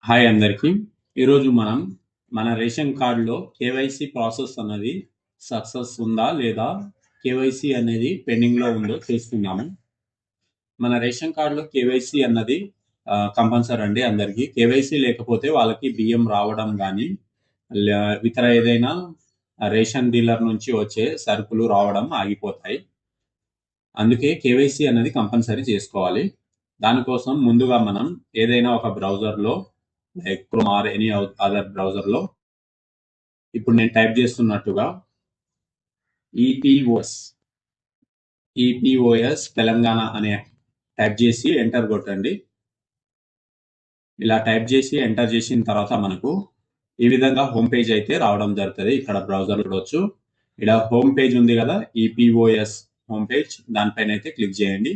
Hi అందరికీ. ఈరోజు మనం మన రేషన్ కార్డ్‌లో కేవైసీ ప్రాసెస్ అన్నది సక్సెస్ ఉందా? లేదా? కేవైసీ అనేది పెండింగ్‌లో ఉందో చూసుకుందాము. మన రేషన్ కార్డ్‌లో కేవైసీ అన్నది కంపల్సరీ అండి అందరికీ. కేవైసీ లేకపోతే వాళ్ళకి బియ్యం రావడం గానీ, ఇతర ఏదైనా రేషన్ డీలర్ నుంచి వచ్చే సరుకులు రావడం ఆగిపోతాయి. అందుకే కేవైసీ అనేది కంపల్సరీ చేసుకోవాలి. దానికోసం ముందుగా మనం ఏదైనా ఒక బ్రౌజర్‌లో like chrome or any other బ్రౌజర్‌లో ఇప్పుడు నేను టైప్ చేస్తున్నట్టుగా ఈపీఓఎస్ ఈపీఓఎస్ తెలంగాణ అనే టైప్ చేసి ఎంటర్ కొట్టండి. ఇలా టైప్ చేసి ఎంటర్ చేసిన తర్వాత మనకు ఈ విధంగా హోమ్ పేజ్ అయితే రావడం జరుగుతుంది. ఇక్కడ బ్రౌజర్ చూడవచ్చు. ఇలా హోమ్ పేజ్ ఉంది కదా, ఈపీఓఎస్ హోమ్ పేజ్, దానిపైన అయితే క్లిక్ చేయండి.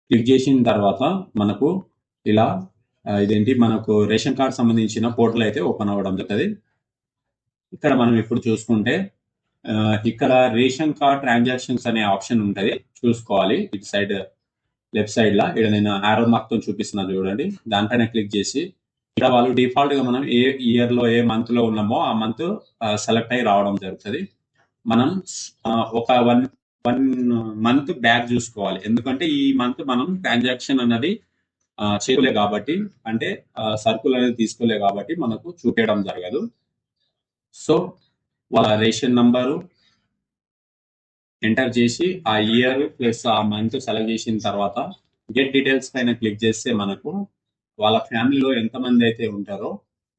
క్లిక్ చేసిన తర్వాత మనకు ఇలా ఇదేంటి మనకు రేషన్ కార్డ్ సంబంధించిన పోర్టల్ అయితే ఓపెన్ అవ్వడం జరుగుతుంది. ఇక్కడ మనం ఇప్పుడు చూసుకుంటే ఇక్కడ రేషన్ కార్డ్ ట్రాన్సాక్షన్స్ అనే ఆప్షన్ ఉంటుంది, చూసుకోవాలి. ఇటు సైడ్ లెఫ్ట్ సైడ్ లా ఇక్కడ నేను ఆరో మార్క్ తో చూపిస్తున్నా చూడండి. దానిపైన క్లిక్ చేసి ఇక్కడ వాళ్ళు డిఫాల్ట్ గా మనం ఏ ఇయర్ లో ఏ మంత్ లో ఉన్నామో ఆ మంత్ సెలెక్ట్ అయ్యి రావడం జరుగుతుంది. మనం ఒక వన్ వన్ మంత్ బ్యాక్ చూసుకోవాలి, ఎందుకంటే ఈ మంత్ మనం ట్రాన్సాక్షన్ అన్నది చేయలే కాబట్టి, అంటే సర్కుల్ అనేది తీసుకోలే కాబట్టి మనకు చూపించడం జరగదు. సో వాళ్ళ రేషన్ నంబరు ఎంటర్ చేసి ఆ ఇయర్ ప్లస్ ఆ మంత్ సెలెక్ట్ చేసిన తర్వాత గెట్ డీటెయిల్స్ పైన క్లిక్ చేస్తే మనకు వాళ్ళ ఫ్యామిలీలో ఎంతమంది అయితే ఉంటారో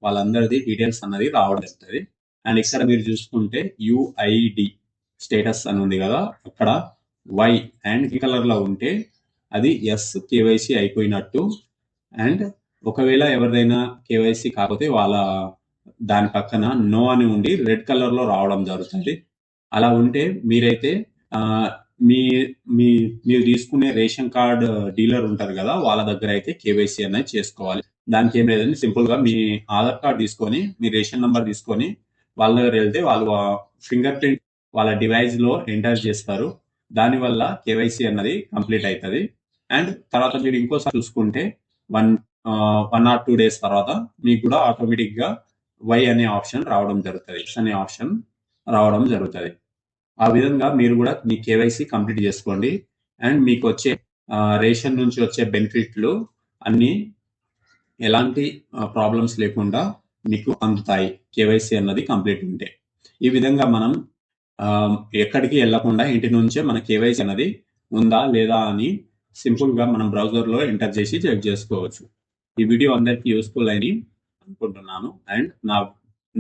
వాళ్ళందరిది డీటెయిల్స్ అన్నది రావడం జరుగుతుంది. అండ్ ఇక్కడ మీరు చూసుకుంటే యుఐడి స్టేటస్ అని ఉంది కదా, అక్కడ వై అండ్ ఈ కలర్ లో ఉంటే అది ఎస్ కేవైసీ అయిపోయినట్టు. అండ్ ఒకవేళ ఎవరిదైనా కేవైసీ కాకపోతే వాళ్ళ దాని పక్కన నో అని ఉండి రెడ్ కలర్ లో రావడం జరుగుతుంది. అలా ఉంటే మీరైతే మీ మీ మీరు తీసుకునే రేషన్ కార్డ్ డీలర్ ఉంటారు కదా, వాళ్ళ దగ్గర అయితే కేవైసీ అనేది చేసుకోవాలి. దానికి ఏం లేదండి, సింపుల్ గా మీ ఆధార్ కార్డ్ తీసుకొని మీ రేషన్ నంబర్ తీసుకొని వాళ్ళ దగ్గర వెళ్తే వాళ్ళు ఫింగర్ ప్రింట్ వాళ్ళ డివైస్ లో ఎంటర్ చేస్తారు. దానివల్ల కేవైసీ అన్నది కంప్లీట్ అవుతుంది. అండ్ తర్వాత మీరు ఇంకోసారి చూసుకుంటే వన్ 1 or 2 days తర్వాత మీకు కూడా ఆటోమేటిక్ గా వై అనే ఆప్షన్ రావడం జరుగుతుంది, ఎస్ అనే ఆప్షన్ రావడం జరుగుతుంది. ఆ విధంగా మీరు కూడా మీ కేవైసీ కంప్లీట్ చేసుకోండి. అండ్ మీకు వచ్చే రేషన్ నుంచి వచ్చే బెనిఫిట్లు అన్ని ఎలాంటి ప్రాబ్లమ్స్ లేకుండా మీకు అందుతాయి, కేవైసీ అన్నది కంప్లీట్ ఉంటే. ఈ విధంగా మనం ఎక్కడికి వెళ్లకుండా ఇంటి నుంచే మన కేవైసీ అన్నది ఉందా లేదా అని సింపుల్ గా మనం బ్రౌజర్ లో ఎంటర్ చేసి చెక్ చేసుకోవచ్చు. ఈ వీడియో అందరికీ యూస్ఫుల్ అని అనుకుంటున్నాను. అండ్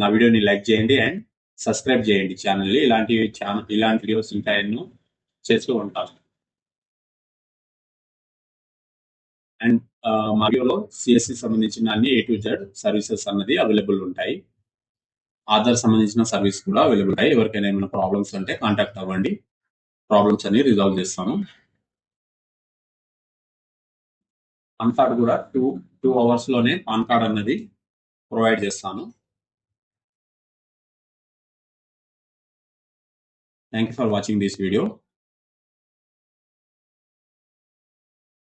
నా వీడియోని లైక్ చేయండి అండ్ సబ్స్క్రైబ్ చేయండి ఛానల్ని. ఇలాంటి వీడియోస్ ఇంకా ఎన్నో చేస్తూ ఉంటాను. అండ్ మా వీడియోలో సిఎస్సి సంబంధించిన అన్ని A to Z సర్వీసెస్ అన్నది అవైలబుల్ ఉంటాయి. ఆధార్ సంబంధించిన సర్వీస్ కూడా అవైలబుల్ ఉంటాయి. ఎవరికైనా ఏమైనా ప్రాబ్లమ్స్ ఉంటే కాంటాక్ట్ అవ్వండి, ప్రాబ్లమ్స్ అన్ని రిజాల్వ్ చేస్తాను. పాన్ కార్డ్ కూడా టూ అవర్స్ లోనే పాన్ కార్డ్ అన్నది ప్రొవైడ్ చేస్తాను. Thank you for watching this video.